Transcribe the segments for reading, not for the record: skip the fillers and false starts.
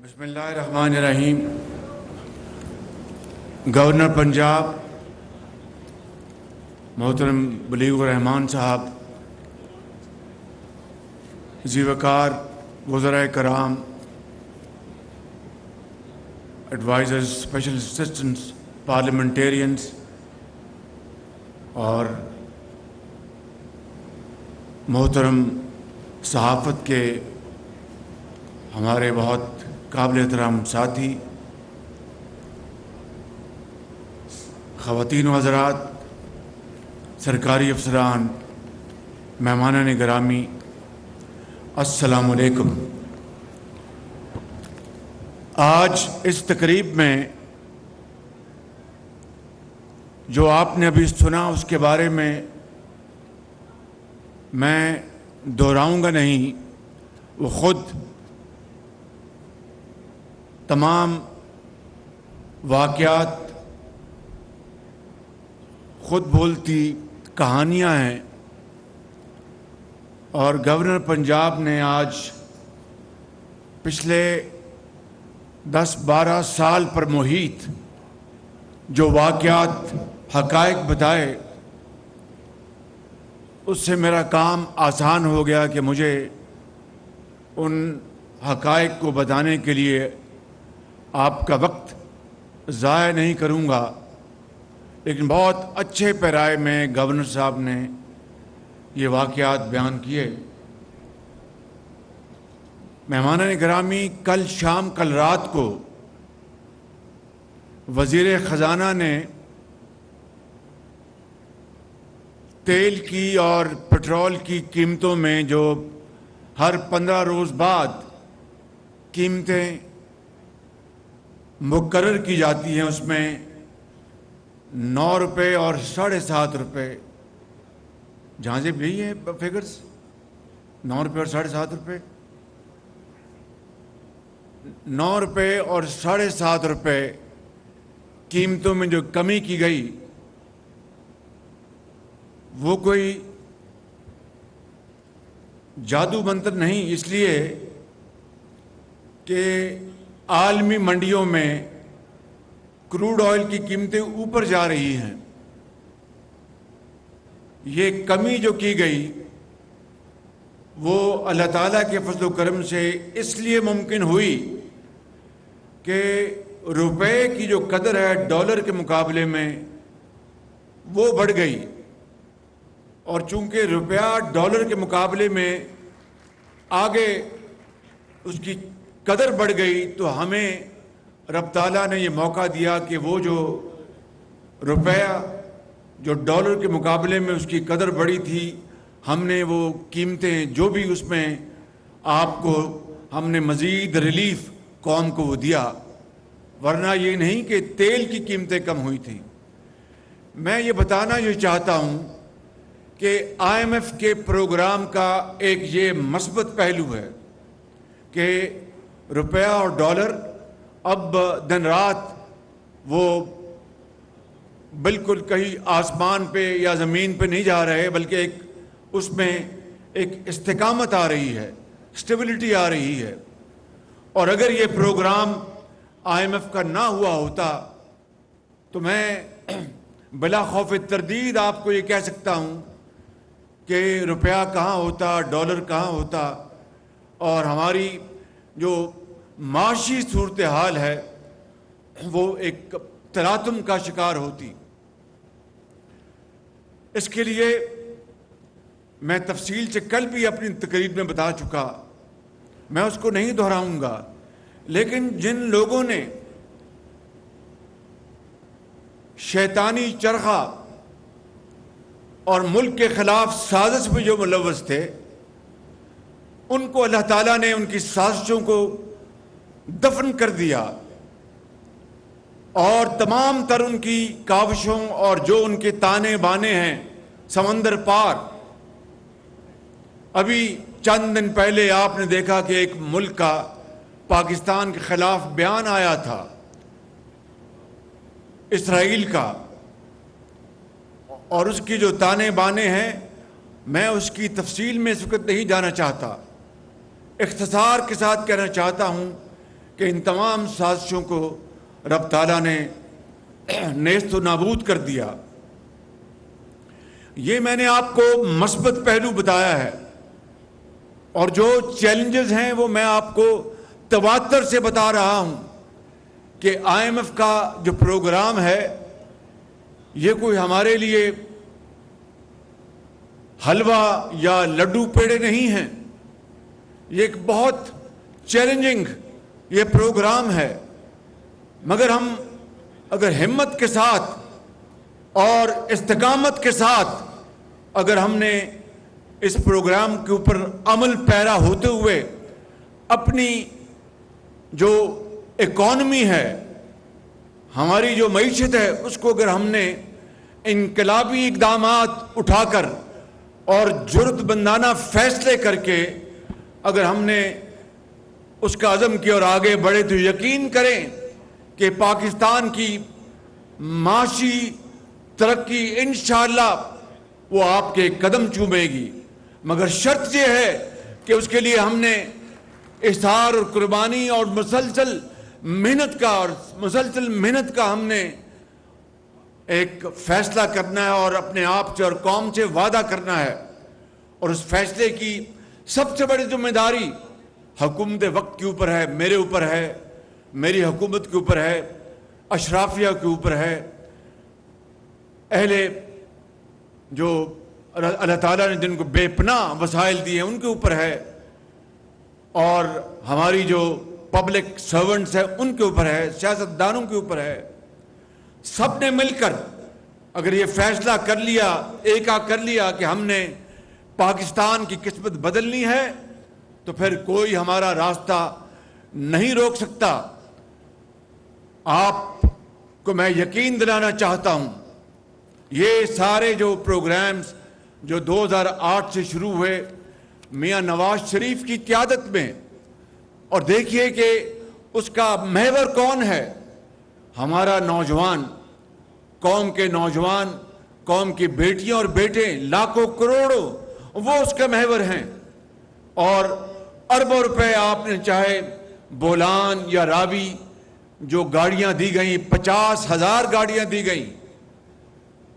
بسم اللہ الرحمن الرحیم۔ گورنر پنجاب محترم بلیغ الرحمان صاحب، ذی وقار وزرائے کرام، ایڈوائزرز، اسپیشل اسسٹنٹس، پارلیمنٹیرینز اور محترم صحافت کے ہمارے بہت قابل احترام ساتھی، خواتین و حضرات، سرکاری افسران، مہمانان گرامی، السلام علیکم۔ آج اس تقریب میں جو آپ نے ابھی سنا اس کے بارے میں دہراؤں گا نہیں، وہ خود تمام واقعات خود بولتی کہانیاں ہیں، اور گورنر پنجاب نے آج پچھلے 10-12 سال پر محیط جو واقعات، حقائق بتائے، اس سے میرا کام آسان ہو گیا کہ مجھے ان حقائق کو بتانے کے لیے آپ کا وقت ضائع نہیں کروں گا، لیکن بہت اچھے پیرائے میں گورنر صاحب نے یہ واقعات بیان کیے۔ مہمانان گرامی، کل رات کو وزیر خزانہ نے تیل کی اور پٹرول کی قیمتوں میں جو ہر 15 روز بعد قیمتیں مقرر کی جاتی ہیں، اس میں 9 روپے اور 7.5 روپے، جہاں سے یہی ہے فگرز، 9 روپے اور 7.5 روپے، 9 روپے اور 7.5 روپے قیمتوں میں جو کمی کی گئی، وہ کوئی جادو منتر نہیں، اس لیے کہ عالمی منڈیوں میں کروڈ آئل کی قیمتیں اوپر جا رہی ہیں۔ یہ کمی جو کی گئی وہ اللہ تعالیٰ کے فضل و کرم سے اس لیے ممکن ہوئی کہ روپے کی جو قدر ہے ڈالر کے مقابلے میں وہ بڑھ گئی، اور چونکہ روپیہ ڈالر کے مقابلے میں آگے اس کی قدر بڑھ گئی، تو ہمیں رب تعالیٰ نے یہ موقع دیا کہ وہ جو روپیہ جو ڈالر کے مقابلے میں اس کی قدر بڑھی تھی، ہم نے وہ قیمتیں جو بھی اس میں آپ کو ہم نے مزید ریلیف قوم کو وہ دیا، ورنہ یہ نہیں کہ تیل کی قیمتیں کم ہوئی تھیں۔ میں یہ بتانا یہ چاہتا ہوں کہ IMF کے پروگرام کا ایک یہ مثبت پہلو ہے کہ روپیہ اور ڈالر اب دن رات وہ بالکل کہیں آسمان پہ یا زمین پہ نہیں جا رہے، بلکہ اس میں ایک استقامت آ رہی ہے، سٹیبلٹی آ رہی ہے۔ اور اگر یہ پروگرام IMF کا نہ ہوا ہوتا تو میں بلا خوف تردید آپ کو یہ کہہ سکتا ہوں کہ روپیہ کہاں ہوتا، ڈالر کہاں ہوتا، اور ہماری جو معاشی صورتحال ہے وہ ایک تلاطم کا شکار ہوتی۔ اس کے لیے میں تفصیل سے کل بھی اپنی تقریر میں بتا چکا، میں اس کو نہیں دہراؤں گا، لیکن جن لوگوں نے شیطانی چرخہ اور ملک کے خلاف سازش میں جو ملوث تھے، ان کو اللہ تعالیٰ نے ان کی سازشوں کو دفن کر دیا، اور تمام تر ان کی کاوشوں اور جو ان کے تانے بانے ہیں سمندر پار۔ ابھی چند دن پہلے آپ نے دیکھا کہ ایک ملک کا پاکستان کے خلاف بیان آیا تھا، اسرائیل کا، اور اس کی جو تانے بانے ہیں میں اس کی تفصیل میں اس وقت نہیں جانا چاہتا، اختصار کے ساتھ کہنا چاہتا ہوں کہ ان تمام سازشوں کو رب تعالیٰ نے نیست و نابود کر دیا۔ یہ میں نے آپ کو مثبت پہلو بتایا ہے، اور جو چیلنجز ہیں وہ میں آپ کو تواتر سے بتا رہا ہوں کہ آئی ایم ایف کا جو پروگرام ہے یہ کوئی ہمارے لیے حلوہ یا لڈو پیڑے نہیں ہیں، یہ ایک بہت چیلنجنگ یہ پروگرام ہے، مگر ہم اگر ہمت کے ساتھ اور استقامت کے ساتھ اگر ہم نے اس پروگرام کے اوپر عمل پیرا ہوتے ہوئے اپنی جو اکانومی ہے، ہماری جو معیشت ہے، اس کو اگر ہم نے انقلابی اقدامات اٹھا کر اور جرأت مندانہ فیصلے کر کے اگر ہم نے اس کا عزم کیا اور آگے بڑھے تو یقین کریں کہ پاکستان کی معاشی ترقی انشاءاللہ وہ آپ کے قدم چومے گی، مگر شرط یہ ہے کہ اس کے لیے ہم نے اصرار اور قربانی اور مسلسل محنت کا ہم نے ایک فیصلہ کرنا ہے اور اپنے آپ سے اور قوم سے وعدہ کرنا ہے، اور اس فیصلے کی سب سے بڑی ذمہ داری حکومت وقت کے اوپر ہے، میرے اوپر ہے، میری حکومت کے اوپر ہے، اشرافیہ کے اوپر ہے، اہل جو اللہ تعالیٰ نے جن کو بے پناہ وسائل دیے ہیں ان کے اوپر ہے، اور ہماری جو پبلک سرونٹس ہیں ان کے اوپر ہے، سیاستدانوں کے اوپر ہے۔ سب نے مل کر اگر یہ فیصلہ کر لیا، کر لیا کہ ہم نے پاکستان کی قسمت بدلنی ہے تو پھر کوئی ہمارا راستہ نہیں روک سکتا۔ آپ کو میں یقین دلانا چاہتا ہوں، یہ سارے جو پروگرامز جو 2008 سے شروع ہوئے میاں نواز شریف کی قیادت میں، اور دیکھیے کہ اس کا محور کون ہے؟ ہمارا نوجوان، قوم کے نوجوان، قوم کی بیٹیاں اور بیٹے لاکھوں کروڑوں وہ اس کا محور ہیں، اور اربوں روپے آپ نے چاہے بولان یا راوی جو گاڑیاں دی گئیں، 50,000 گاڑیاں دی گئیں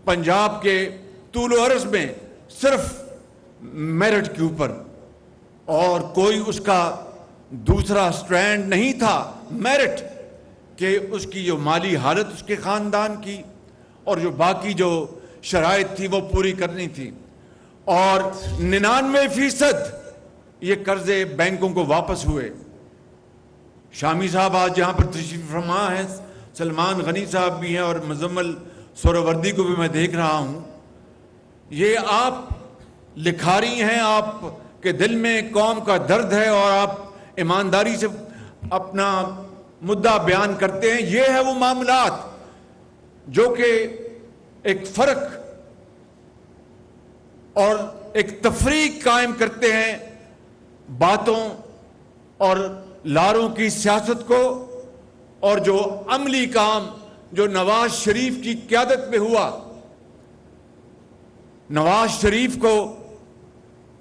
پنجاب کے طول و عرض میں صرف میرٹ کے اوپر، اور کوئی اس کا دوسرا سٹرینڈ نہیں تھا، میرٹ کہ اس کی جو مالی حالت اس کے خاندان کی اور جو باقی جو شرائط تھی وہ پوری کرنی تھی، اور 99% یہ قرضے بینکوں کو واپس ہوئے۔ شامی صاحب آج جہاں پر تشریف فرما ہیں، سلمان غنی صاحب بھی ہیں، اور مزمل سہروردی کو بھی میں دیکھ رہا ہوں، یہ آپ لکھاری ہیں، آپ کے دل میں قوم کا درد ہے اور آپ ایمانداری سے اپنا مدعا بیان کرتے ہیں۔ یہ ہے وہ معاملات جو کہ ایک فرق اور ایک تفریق قائم کرتے ہیں باتوں اور لاروں کی سیاست کو، اور جو عملی کام جو نواز شریف کی قیادت میں ہوا۔ نواز شریف کو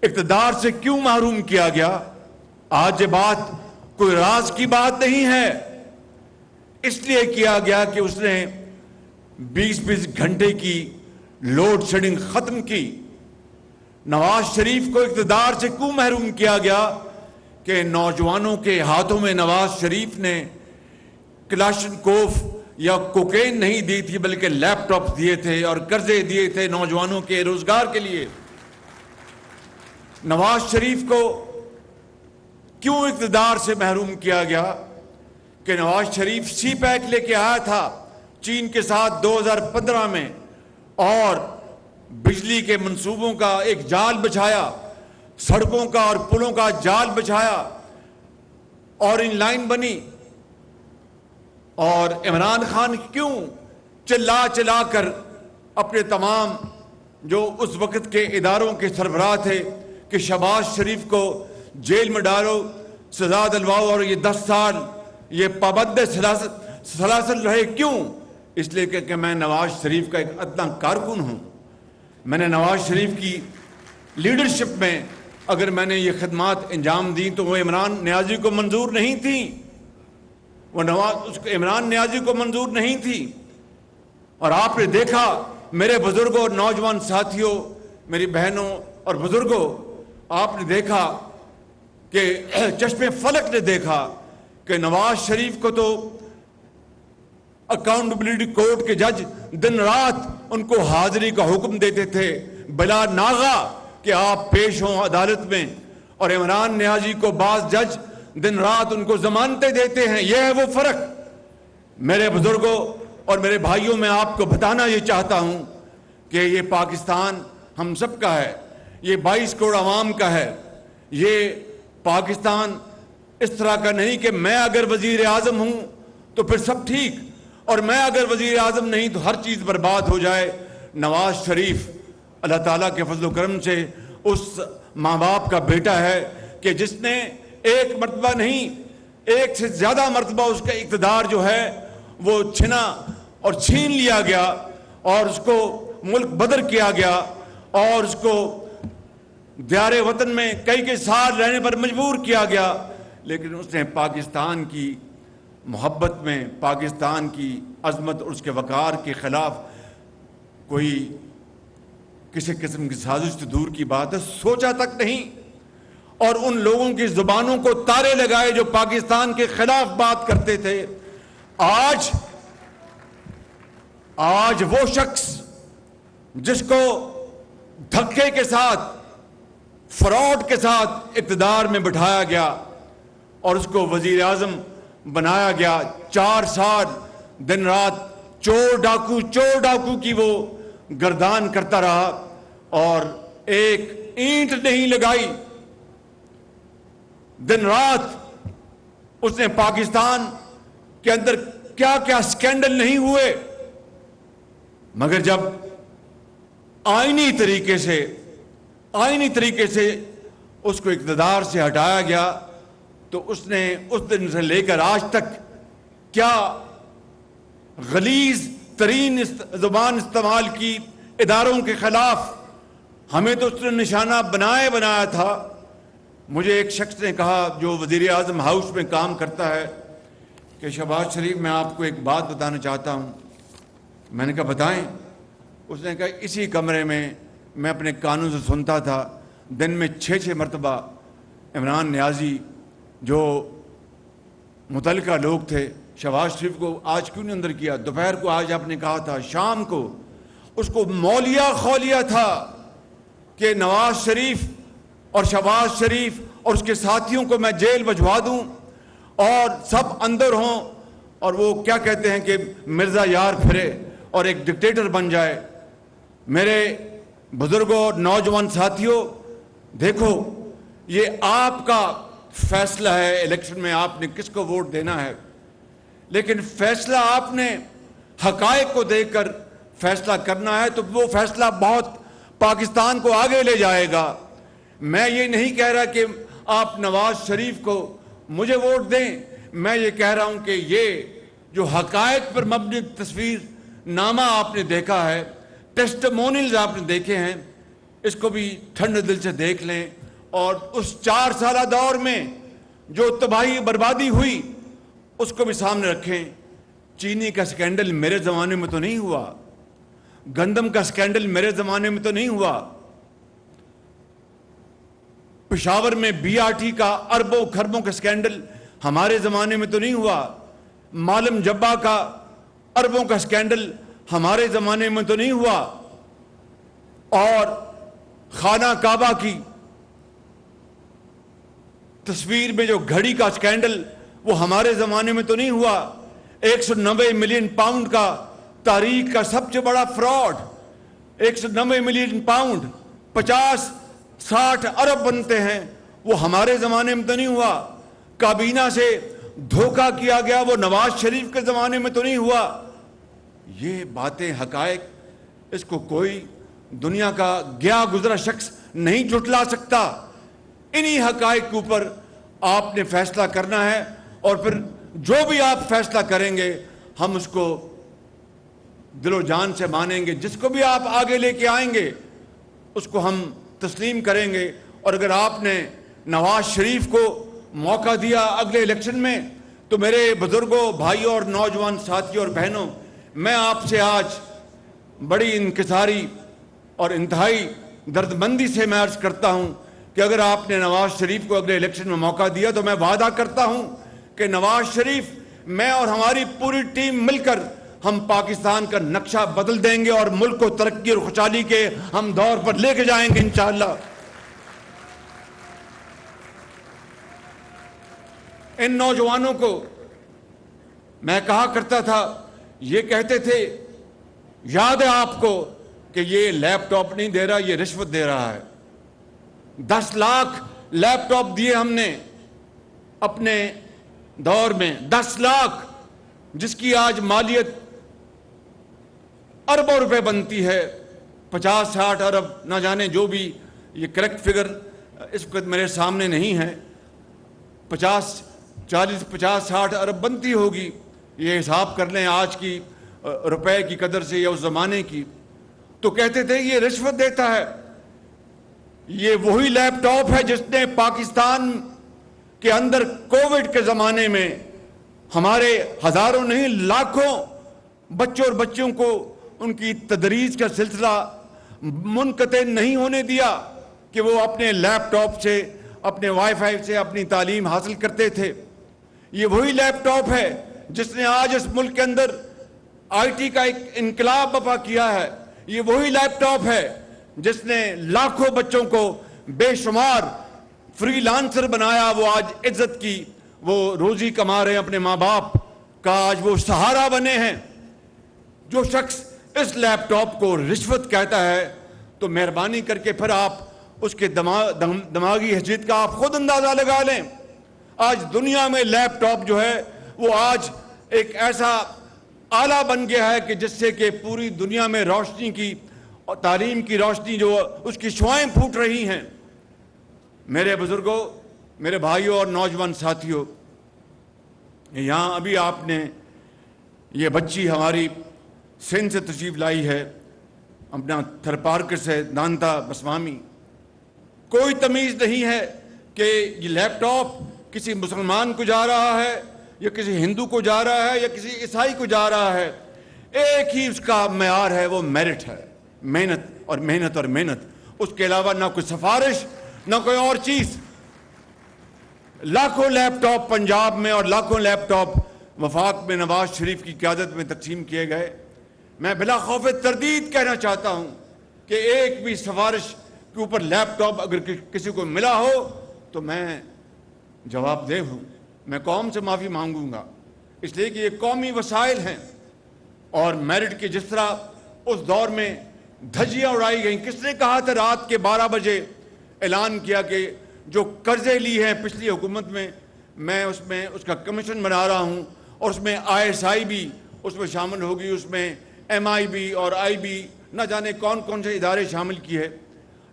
اقتدار سے کیوں محروم کیا گیا؟ آج یہ بات کوئی راز کی بات نہیں ہے، اس لیے کیا گیا کہ اس نے 20 گھنٹے کی لوڈ شیڈنگ ختم کی۔ نواز شریف کو اقتدار سے کیوں محروم کیا گیا؟ کہ نوجوانوں کے ہاتھوں میں نواز شریف نے کلاشنکوف یا کوکین نہیں دی تھی، بلکہ لیپ ٹاپ دیے تھے اور قرضے دیے تھے نوجوانوں کے روزگار کے لیے۔ نواز شریف کو کیوں اقتدار سے محروم کیا گیا؟ کہ نواز شریف سی پیک لے کے آیا تھا چین کے ساتھ 2015 میں، اور بجلی کے منصوبوں کا ایک جال بچھایا، سڑکوں کا اور پلوں کا جال بچھایا، اور ان لائن بنی، اور عمران خان کیوں چلا کر اپنے تمام جو اس وقت کے اداروں کے سربراہ تھے کہ شہباز شریف کو جیل میں ڈالو، سزا دلواؤ، اور یہ 10 سال یہ پابند سلاسل رہے؟ کیوں؟ اس لیے کہ میں نواز شریف کا ایک ادنا کارکن ہوں۔ میں نے نواز شریف کی لیڈرشپ میں اگر میں نے یہ خدمات انجام دی تو وہ عمران نیازی کو منظور نہیں تھیں، وہ اس کو عمران نیازی کو منظور نہیں تھی. اور آپ نے دیکھا میرے بزرگوں اور نوجوان ساتھیوں، میری بہنوں اور بزرگوں، آپ نے دیکھا کہ چشم فلک نے دیکھا کہ نواز شریف کو تو اکاؤنٹیبلٹی کورٹ کے جج دن رات ان کو حاضری کا حکم دیتے تھے بلا ناغہ کہ آپ پیش ہوں عدالت میں، اور عمران نیازی کو بعض جج دن رات ان کو ضمانتیں دیتے ہیں. یہ ہے وہ فرق. میرے بزرگوں اور میرے بھائیوں، میں آپ کو بتانا یہ چاہتا ہوں کہ یہ پاکستان ہم سب کا ہے، یہ 22 کروڑ عوام کا ہے. یہ پاکستان اس طرح کا نہیں کہ میں اگر وزیر اعظم ہوں تو پھر سب ٹھیک، اور میں اگر وزیر اعظم نہیں تو ہر چیز برباد ہو جائے. نواز شریف اللہ تعالیٰ کے فضل و کرم سے اس ماں باپ کا بیٹا ہے کہ جس نے ایک مرتبہ نہیں، ایک سے زیادہ مرتبہ اس کا اقتدار جو ہے وہ چھنا اور چھین لیا گیا، اور اس کو ملک بدر کیا گیا، اور اس کو دیار وطن میں کئی سال رہنے پر مجبور کیا گیا. لیکن اس نے پاکستان کی محبت میں، پاکستان کی عظمت اور اس کے وقار کے خلاف کوئی کسی قسم کی سازش تو دور کی بات ہے، سوچا تک نہیں. اور ان لوگوں کی زبانوں کو تارے لگائے جو پاکستان کے خلاف بات کرتے تھے. آج وہ شخص جس کو دھکے کے ساتھ، فراڈ کے ساتھ اقتدار میں بٹھایا گیا اور اس کو وزیر اعظم بنایا گیا، 4 سال دن رات چور ڈاکو کی وہ گردان کرتا رہا اور ایک اینٹ نہیں لگائی. دن رات اس نے پاکستان کے اندر کیا کیا سکینڈل نہیں ہوئے، مگر جب آئینی طریقے سے اس کو اقتدار سے ہٹایا گیا تو اس نے اس دن سے لے کر آج تک کیا غلیظ ترین زبان استعمال کی اداروں کے خلاف. ہمیں تو اس نے نشانہ بنایا تھا. مجھے ایک شخص نے کہا جو وزیر اعظم ہاؤس میں کام کرتا ہے کہ شہباز شریف میں آپ کو ایک بات بتانا چاہتا ہوں. میں نے کہا بتائیں. اس نے کہا اسی کمرے میں میں اپنے کانوں سے سنتا تھا دن میں 6 مرتبہ عمران نیازی جو متعلقہ لوگ تھے، شہباز شریف کو آج کیوں نہیں اندر کیا، دوپہر کو آج آپ نے کہا تھا، شام کو اس کو مولیا خولیا تھا کہ نواز شریف اور شہباز شریف اور اس کے ساتھیوں کو میں جیل بھجوا دوں اور سب اندر ہوں اور وہ کیا کہتے ہیں کہ مرزا یار پھرے اور ایک ڈکٹیٹر بن جائے. میرے بزرگوں اور نوجوان ساتھیوں، دیکھو یہ آپ کا فیصلہ ہے الیکشن میں آپ نے کس کو ووٹ دینا ہے، لیکن فیصلہ آپ نے حقائق کو دیکھ کر فیصلہ کرنا ہے تو وہ فیصلہ بہت پاکستان کو آگے لے جائے گا. میں یہ نہیں کہہ رہا کہ آپ نواز شریف کو مجھے ووٹ دیں، میں یہ کہہ رہا ہوں کہ یہ جو حقائق پر مبنی تصویر نامہ آپ نے دیکھا ہے، ٹیسٹمونیلز آپ نے دیکھے ہیں، اس کو بھی ٹھنڈے دل سے دیکھ لیں. اور اس 4 سالہ دور میں جو تباہی بربادی ہوئی اس کو بھی سامنے رکھیں. چینی کا سکینڈل میرے زمانے میں تو نہیں ہوا، گندم کا سکینڈل میرے زمانے میں تو نہیں ہوا، پشاور میں BRT کا اربوں کھربوں کا سکینڈل ہمارے زمانے میں تو نہیں ہوا، معلم جبا کا اربوں کا سکینڈل ہمارے زمانے میں تو نہیں ہوا، اور خانہ کعبہ کی تصویر میں جو گھڑی کا سکینڈل وہ ہمارے زمانے میں تو نہیں ہوا. 190 ملین پاؤنڈ کا تاریخ کا سب سے بڑا فراڈ، 190 ملین پاؤنڈ 50-60 ارب بنتے ہیں، وہ ہمارے زمانے میں تو نہیں ہوا. کابینہ سے دھوکہ کیا گیا، وہ نواز شریف کے زمانے میں تو نہیں ہوا. یہ باتیں حقائق، اس کو کوئی دنیا کا گیا گزرا شخص نہیں جھٹلا سکتا. انہی حقائق کے اوپر آپ نے فیصلہ کرنا ہے، اور پھر جو بھی آپ فیصلہ کریں گے ہم اس کو دل و جان سے مانیں گے. جس کو بھی آپ آگے لے کے آئیں گے اس کو ہم تسلیم کریں گے. اور اگر آپ نے نواز شریف کو موقع دیا اگلے الیکشن میں تو میرے بزرگوں، بھائیوں اور نوجوان ساتھیوں اور بہنوں، میں آپ سے آج بڑی انکساری اور انتہائی دردمندی سے میں عرض کرتا ہوں کہ اگر آپ نے نواز شریف کو اگلے الیکشن میں موقع دیا تو میں وعدہ کرتا ہوں کہ نواز شریف، میں اور ہماری پوری ٹیم مل کر ہم پاکستان کا نقشہ بدل دیں گے اور ملک کو ترقی اور خوشحالی کے ہم دور پر لے کے جائیں گے انشاءاللہ۔ ان نوجوانوں کو میں کہا کرتا تھا، یہ کہتے تھے، یاد ہے آپ کو کہ یہ لیپ ٹاپ نہیں دے رہا، یہ رشوت دے رہا ہے۔ 10 لاکھ لیپ ٹاپ دیے ہم نے اپنے دور میں، 10 لاکھ، جس کی آج مالیت اربوں روپے بنتی ہے، 50-60 ارب، نہ جانے جو بھی، یہ کریکٹ فگر اس وقت میرے سامنے نہیں ہے، 50-60 ارب بنتی ہوگی، یہ حساب کر لیں آج کی روپے کی قدر سے یا اس زمانے کی۔ تو کہتے تھے یہ رشوت دیتا ہے۔ یہ وہی لیپ ٹاپ ہے جس نے پاکستان کے اندر کووڈ کے زمانے میں ہمارے ہزاروں نہیں لاکھوں بچوں اور بچیوں کو ان کی تدریس کا سلسلہ منقطع نہیں ہونے دیا کہ وہ اپنے لیپ ٹاپ سے، اپنے وائی فائی سے اپنی تعلیم حاصل کرتے تھے۔ یہ وہی لیپ ٹاپ ہے جس نے آج اس ملک کے اندر آئی ٹی کا ایک انقلاب برپا کیا ہے۔ یہ وہی لیپ ٹاپ ہے جس نے لاکھوں بچوں کو بے شمار فری لانسر بنایا، وہ آج عزت کی وہ روزی کما رہے ہیں، اپنے ماں باپ کا آج وہ سہارا بنے ہیں۔ جو شخص اس لیپ ٹاپ کو رشوت کہتا ہے تو مہربانی کر کے پھر آپ اس کے دماغی حیثیت کا آپ خود اندازہ لگا لیں۔ آج دنیا میں لیپ ٹاپ جو ہے وہ آج ایک ایسا آلہ بن گیا ہے کہ جس سے کہ پوری دنیا میں روشنی کی اور تعلیم کی روشنی جو اس کی شعائیں پھوٹ رہی ہیں۔ میرے بزرگوں، میرے بھائیوں اور نوجوان ساتھیوں، یہاں ابھی آپ نے یہ بچی ہماری سندھ سے تشریف لائی ہے، اپنا تھرپارکر سے، دانتا بسوامی۔ کوئی تمیز نہیں ہے کہ یہ لیپ ٹاپ کسی مسلمان کو جا رہا ہے یا کسی ہندو کو جا رہا ہے یا کسی عیسائی کو جا رہا ہے۔ ایک ہی اس کا معیار ہے، وہ میرٹ ہے، محنت اور محنت اور محنت، اس کے علاوہ نہ کوئی سفارش، نہ کوئی اور چیز۔ لاکھوں لیپ ٹاپ پنجاب میں اور لاکھوں لیپ ٹاپ وفاق میں نواز شریف کی قیادت میں تقسیم کیے گئے۔ میں بلا خوف تردید کہنا چاہتا ہوں کہ ایک بھی سفارش کے اوپر لیپ ٹاپ اگر کسی کو ملا ہو تو میں جواب دہ ہوں، میں قوم سے معافی مانگوں گا، اس لیے کہ یہ قومی وسائل ہیں۔ اور میرٹ کے جس طرح اس دور میں دھجیاں اڑائی گئیں، کس نے کہا تھا رات کے 12 بجے اعلان کیا کہ جو قرضے لی ہیں پچھلی حکومت میں اس کا کمیشن بنا رہا ہوں، اور اس میں ISI بھی اس میں شامل ہوگی، اس میں MIB اور IB، نہ جانے کون کون سے ادارے شامل کیے۔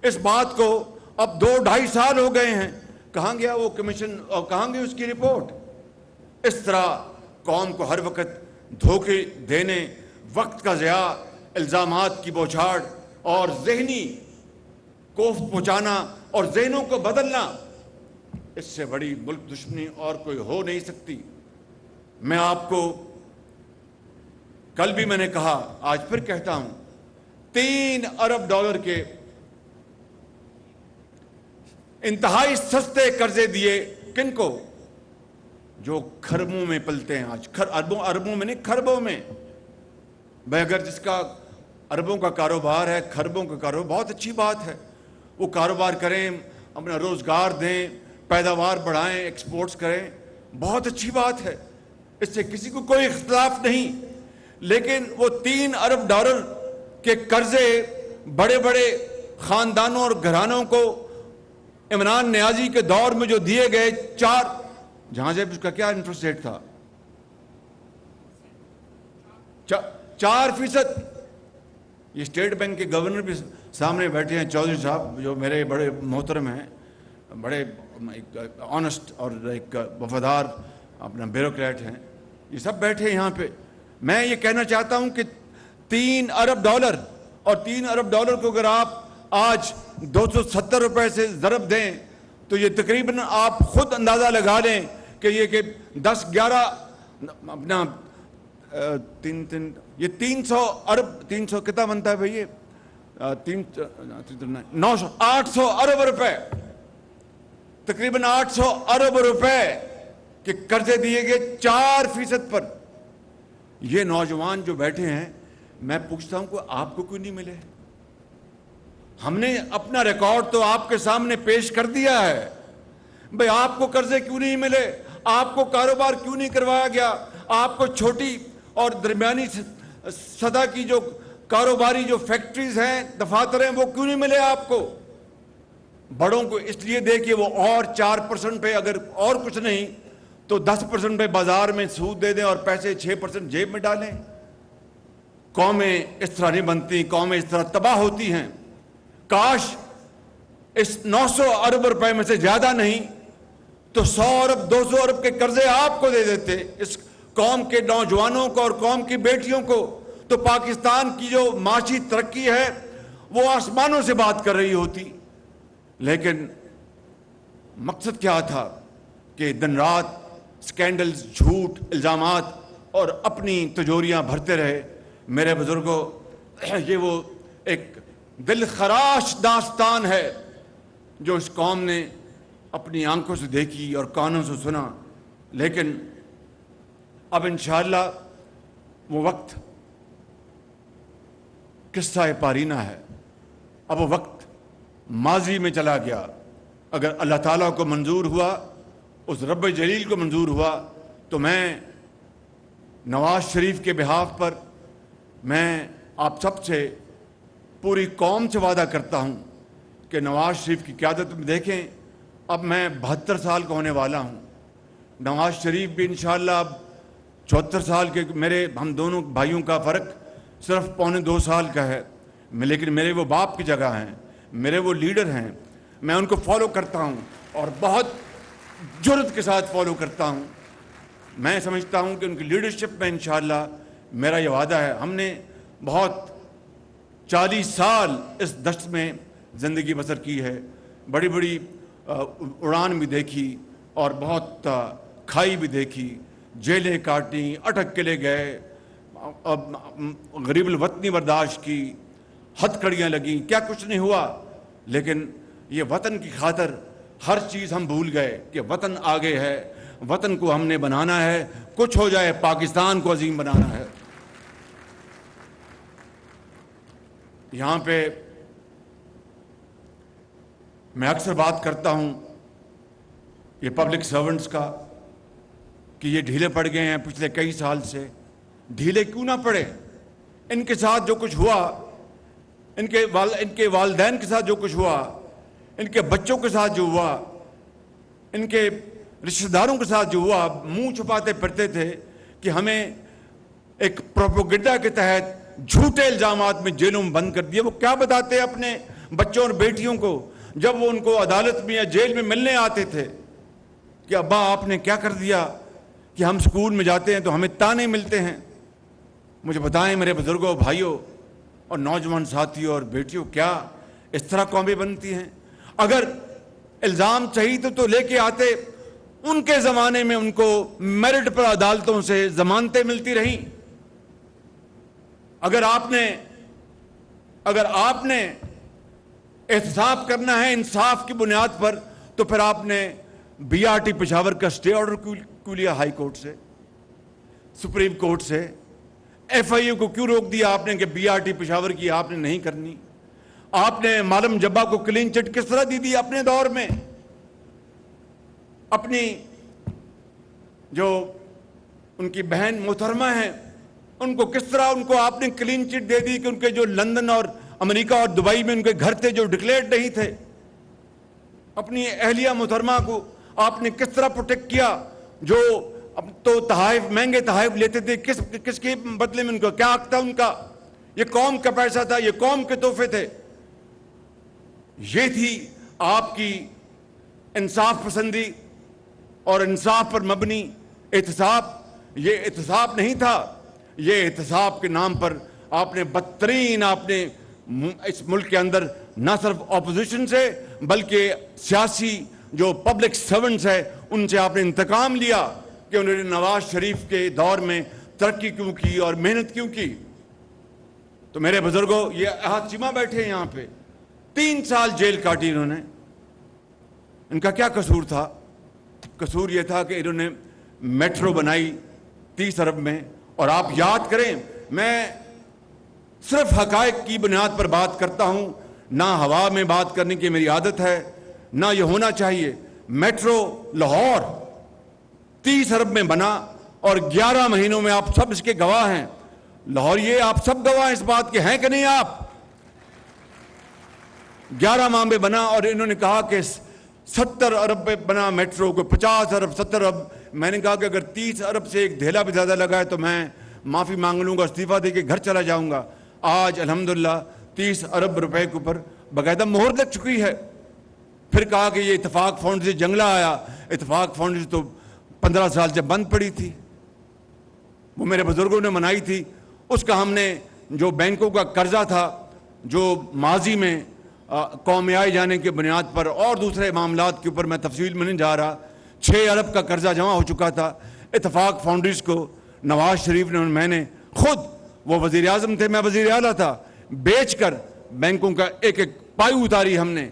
اس بات کو اب 2-2.5 سال ہو گئے ہیں، کہاں گیا وہ کمیشن اور کہاں گئی اس کی رپورٹ؟ اس طرح قوم کو ہر وقت دھوکے دینے، وقت کا ضیاع، الزامات کی بوچھاڑ اور ذہنی کوفت پہنچانا اور ذہنوں کو بدلنا، اس سے بڑی ملک دشمنی اور کوئی ہو نہیں سکتی۔ میں آپ کو کل بھی میں نے کہا، آج پھر کہتا ہوں، 3 ارب ڈالر کے انتہائی سستے قرضے دیے کن کو؟ جو کھربوں میں پلتے ہیں آج، اربوں میں نہیں، کھربوں میں۔ بھائی اگر جس کا اربوں کا کاروبار ہے، کھربوں کا کاروبار، بہت اچھی بات ہے، وہ کاروبار کریں، اپنا روزگار دیں، پیداوار بڑھائیں، ایکسپورٹس کریں، بہت اچھی بات ہے، اس سے کسی کو کوئی اختلاف نہیں۔ لیکن وہ 3 ارب ڈالر کے قرضے بڑے بڑے خاندانوں اور گھرانوں کو عمران نیازی کے دور میں جو دیے گئے، جہاں سے اس کا کیا انٹرسٹ ریٹ تھا؟ 4%۔ یہ اسٹیٹ بینک کے گورنر بھی سامنے بیٹھے ہیں، چودھری صاحب، جو میرے بڑے محترم ہیں، بڑے ایک آنسٹ اور ایک وفادار اپنا بیوروکریٹ ہیں، یہ سب بیٹھے یہاں پہ۔ میں یہ کہنا چاہتا ہوں کہ 3 ارب ڈالر، اور 3 ارب ڈالر کو اگر آپ آج 270 روپے سے ضرب دیں تو یہ تقریباً آپ خود اندازہ لگا لیں کہ یہ کہ 10-11 اپنا یہ 300 ارب 300 کتنا بنتا ہے بھائی؟ 800 ارب روپے، تقریباً 800 ارب روپے کے قرضے دیے گئے 4% پر۔ یہ نوجوان جو بیٹھے ہیں، میں پوچھتا ہوں کہ آپ کو کیوں نہیں ملے؟ ہم نے اپنا ریکارڈ تو آپ کے سامنے پیش کر دیا ہے بھئی، آپ کو قرضے کیوں نہیں ملے؟ آپ کو کاروبار کیوں نہیں کروایا گیا؟ آپ کو چھوٹی اور درمیانی سطح کی جو کاروباری جو فیکٹریز ہیں، دفاتر ہیں، وہ کیوں نہیں ملے آپ کو؟ بڑوں کو اس لیے دے کہ وہ اور 4% پہ، اگر اور کچھ نہیں تو 10% پہ بازار میں سود دے دیں اور پیسے 6% جیب میں ڈالیں۔ قومیں اس طرح نہیں بنتی، قومیں اس طرح تباہ ہوتی ہیں۔ کاش اس 900 ارب روپے میں سے زیادہ نہیں تو 100 ارب 200 ارب کے قرضے آپ کو دے دیتے، اس قوم کے نوجوانوں کو اور قوم کی بیٹیوں کو، تو پاکستان کی جو معاشی ترقی ہے وہ آسمانوں سے بات کر رہی ہوتی۔ لیکن مقصد کیا تھا کہ دن رات سکینڈلز، جھوٹ، الزامات اور اپنی تجوریاں بھرتے رہے۔ میرے بزرگوں، یہ وہ ایک دل خراش داستان ہے جو اس قوم نے اپنی آنکھوں سے دیکھی اور کانوں سے سنا، لیکن اب انشاءاللہ وہ وقت قصہ پارینہ ہے، اب وہ وقت ماضی میں چلا گیا۔ اگر اللہ تعالیٰ کو منظور ہوا، اس رب جلیل کو منظور ہوا، تو میں نواز شریف کے بہاف پر میں آپ سب سے، پوری قوم سے وعدہ کرتا ہوں کہ نواز شریف کی قیادت میں دیکھیں، اب میں 72 سال کا ہونے والا ہوں، نواز شریف بھی انشاءاللہ اب 74 سال کے، ہم دونوں بھائیوں کا فرق صرف 1.25 سال کا ہے، لیکن میرے وہ باپ کی جگہ ہیں، میرے وہ لیڈر ہیں، میں ان کو فالو کرتا ہوں اور بہت جرأت کے ساتھ فالو کرتا ہوں۔ میں سمجھتا ہوں کہ ان کی لیڈرشپ میں انشاءاللہ میرا یہ وعدہ ہے۔ ہم نے بہت 40 سال اس دشت میں زندگی بسر کی ہے، بڑی بڑی اڑان بھی دیکھی اور بہت کھائی بھی دیکھی، جیلیں کاٹیں، اٹک قلعے گئے، غریب الوطنی برداشت کی، ہتھ کڑیاں لگیں، کیا کچھ نہیں ہوا، لیکن یہ وطن کی خاطر ہر چیز ہم بھول گئے کہ وطن آگے ہے، وطن کو ہم نے بنانا ہے، کچھ ہو جائے پاکستان کو عظیم بنانا ہے۔ یہاں پہ میں اکثر بات کرتا ہوں یہ پبلک سرونٹس کا کہ یہ ڈھیلے پڑ گئے ہیں پچھلے کئی سال سے۔ ڈھیلے کیوں نہ پڑے؟ ان کے ساتھ جو کچھ ہوا، ان کے والدین کے ساتھ جو کچھ ہوا، ان کے بچوں کے ساتھ جو ہوا، ان کے رشتہ داروں کے ساتھ جو ہوا، منہ چھپاتے پھرتے تھے کہ ہمیں ایک پروپیگنڈا کے تحت جھوٹے الزامات میں جیلوں میں بند کر دیا۔ وہ کیا بتاتے اپنے بچوں اور بیٹیوں کو جب وہ ان کو عدالت میں یا جیل میں ملنے آتے تھے کہ ابا آپ نے کیا کر دیا کہ ہم سکول میں جاتے ہیں تو ہمیں تانے ملتے ہیں؟ مجھے بتائیں میرے بزرگوں، بھائیوں اور نوجوان ساتھیوں اور بیٹیوں، کیا اس طرح قومیں بنتی ہیں؟ اگر الزام چاہیے تو لے کے آتے، ان کے زمانے میں ان کو میرٹ پر عدالتوں سے ضمانتیں ملتی رہیں۔ اگر آپ نے احتساب کرنا ہے انصاف کی بنیاد پر تو پھر آپ نے BRT پشاور کا سٹے آرڈر کیوں لیا ہائی کورٹ سے، سپریم کورٹ سے؟ FIU کو کیوں روک دیا آپ نے کہ BRT پشاور کی آپ نے نہیں کرنی؟ آپ نے معلم جبا کو کلین چٹ کس طرح دی اپنے دور میں؟ اپنی جو ان کی بہن محترمہ ہیں ان کو کس طرح ان کو آپ نے کلین چٹ دے دی کہ ان کے جو لندن اور امریکہ اور دبئی میں ان کے گھر تھے جو ڈکلیئرڈ نہیں تھے؟ اپنی اہلیہ محترمہ کو آپ نے کس طرح پروٹیکٹ کیا؟ جو اب تو تحائف، مہنگے تحائف لیتے تھے، کس کے بدلے میں ان کا کیا حق تھا؟ ان کا یہ قوم کا پیسہ تھا، یہ قوم کے تحفے تھے۔ یہ تھی آپ کی انصاف پسندی اور انصاف پر مبنی احتساب۔ یہ احتساب نہیں تھا، یہ احتساب کے نام پر آپ نے بدترین، آپ نے اس ملک کے اندر نہ صرف اپوزیشن سے بلکہ سیاسی جو پبلک سرونٹس ہے ان سے آپ نے انتقام لیا کہ انہوں نے نواز شریف کے دور میں ترقی کیوں کی اور محنت کیوں کی. تو میرے بزرگوں، یہ احد چیمہ بیٹھے ہیں یہاں پہ، 3 سال جیل کاٹی انہوں نے. ان کا کیا قصور تھا؟ قصور یہ تھا کہ انہوں نے میٹرو بنائی 30 ارب میں. اور آپ یاد کریں، میں صرف حقائق کی بنیاد پر بات کرتا ہوں، نہ ہوا میں بات کرنے کی میری عادت ہے، نہ یہ ہونا چاہیے. میٹرو لاہور 30 ارب میں بنا اور 11 مہینوں میں آپ سب اس کے گواہ ہیں. لاہور، یہ آپ سب گواہ اس بات کے ہیں کہ نہیں؟ آپ 11 ماہ میں بنا اور انہوں نے کہا کہ 70 ارب پہ بنا میٹرو کو، 50 ارب 70 ارب. میں نے کہا کہ اگر 30 ارب سے ایک دھیلا بھی زیادہ لگا ہے تو میں معافی مانگ لوں گا، استعفیٰ دے کے گھر چلا جاؤں گا. آج الحمدللہ 30 ارب روپے کے اوپر باقاعدہ مہر لگ چکی ہے. پھر کہا کہ یہ اتفاق فاؤنڈیشن سے جنگلہ آیا. اتفاق فاؤنڈیشن تو 15 سال سے بند پڑی تھی، وہ میرے بزرگوں نے بنائی تھی. اس کا ہم نے جو بینکوں کا قرضہ تھا، جو ماضی میں قوم آئے جانے کے بنیاد پر اور دوسرے معاملات کے اوپر میں تفصیل میں نہیں جا رہا، 6 ارب کا قرضہ جمع ہو چکا تھا. اتفاق فاؤنڈیشن کو نواز شریف نے، میں نے خود، وہ وزیر اعظم تھے، میں وزیر اعلیٰ تھا، بیچ کر بینکوں کا ایک ایک پائی اتاری ہم نے.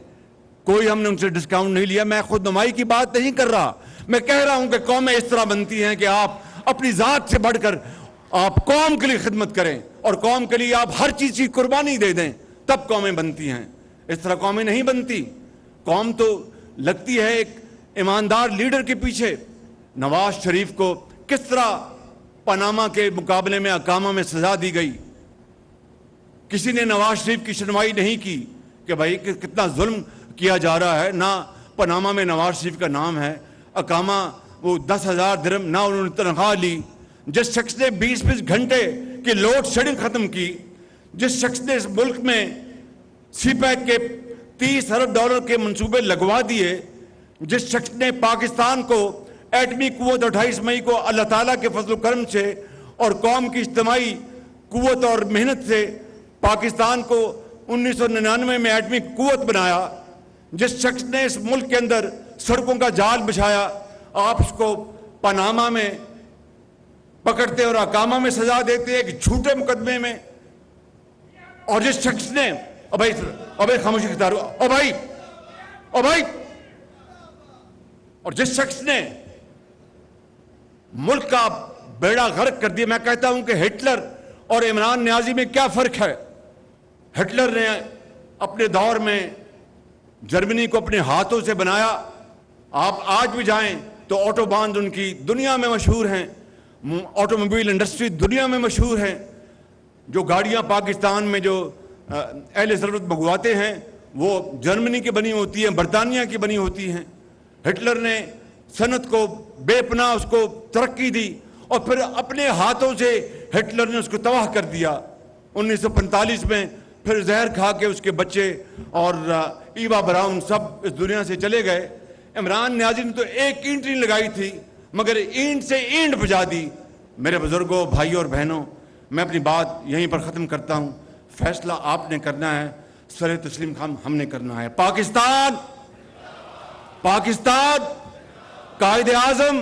کوئی ہم نے ان سے ڈسکاؤنٹ نہیں لیا. میں خود نمائی کی بات نہیں کر رہا، میں کہہ رہا ہوں کہ قومیں اس طرح بنتی ہیں کہ آپ اپنی ذات سے بڑھ کر آپ قوم کے لیے خدمت کریں اور قوم کے لیے آپ ہر چیز کی قربانی دے دیں، تب قومیں بنتی ہیں. اس طرح قومیں نہیں بنتی. قوم تو لگتی ہے ایک ایماندار لیڈر کے پیچھے. نواز شریف کو کس طرح پاناما کے مقابلے میں اقامہ میں سزا دی گئی؟ کسی نے نواز شریف کی سنوائی نہیں کی کہ بھائی کتنا ظلم کیا جا رہا ہے. نہ پاناما میں نواز شریف کا نام ہے. اقامہ وہ 10,000 درہم نہ انہوں نے تنخواہ لی. جس شخص نے 20 گھنٹے کی لوڈ شیڈنگ ختم کی، جس شخص نے اس ملک میں سی پیک کے 30 ارب ڈالر کے منصوبے لگوا دیے، جس شخص نے پاکستان کو ایٹمی قوت 28 مئی کو اللہ تعالیٰ کے فضل و کرم سے اور قوم کی اجتماعی قوت اور محنت سے پاکستان کو 1999 میں ایٹمی قوت بنایا، جس شخص نے اس ملک کے اندر سڑکوں کا جال بچھایا، آپ اس کو پاناما میں پکڑتے اور اقامہ میں سزا دیتے ایک جھوٹے مقدمے میں. اور جس شخص نے ابھی خاموشی اختیار ہو، بھائی اور جس شخص نے ملک کا بیڑا غرق کر دیا. میں کہتا ہوں کہ ہٹلر اور عمران نیازی میں کیا فرق ہے؟ ہٹلر نے اپنے دور میں جرمنی کو اپنے ہاتھوں سے بنایا. آپ آج بھی جائیں تو آٹو باند ان کی دنیا میں مشہور ہیں، آٹو موبائل انڈسٹری دنیا میں مشہور ہیں. جو گاڑیاں پاکستان میں جو اہل ضرورت منگواتے ہیں وہ جرمنی کی بنی ہوتی ہیں، برطانیہ کی بنی ہوتی ہیں. ہٹلر نے صنعت کو بے پناہ اس کو ترقی دی اور پھر اپنے ہاتھوں سے ہٹلر نے اس کو تباہ کر دیا. 1945 میں پھر زہر کھا کے اس کے بچے اور ایوا براؤن سب اس دنیا سے چلے گئے. عمران نیازی نے تو ایک اینٹ نہیں لگائی تھی مگر اینٹ سے اینٹ بجا دی. میرے بزرگوں، بھائیوں اور بہنوں، میں اپنی بات یہیں پر ختم کرتا ہوں. فیصلہ آپ نے کرنا ہے، سر تسلیم ہم نے کرنا ہے. پاکستان قائد اعظم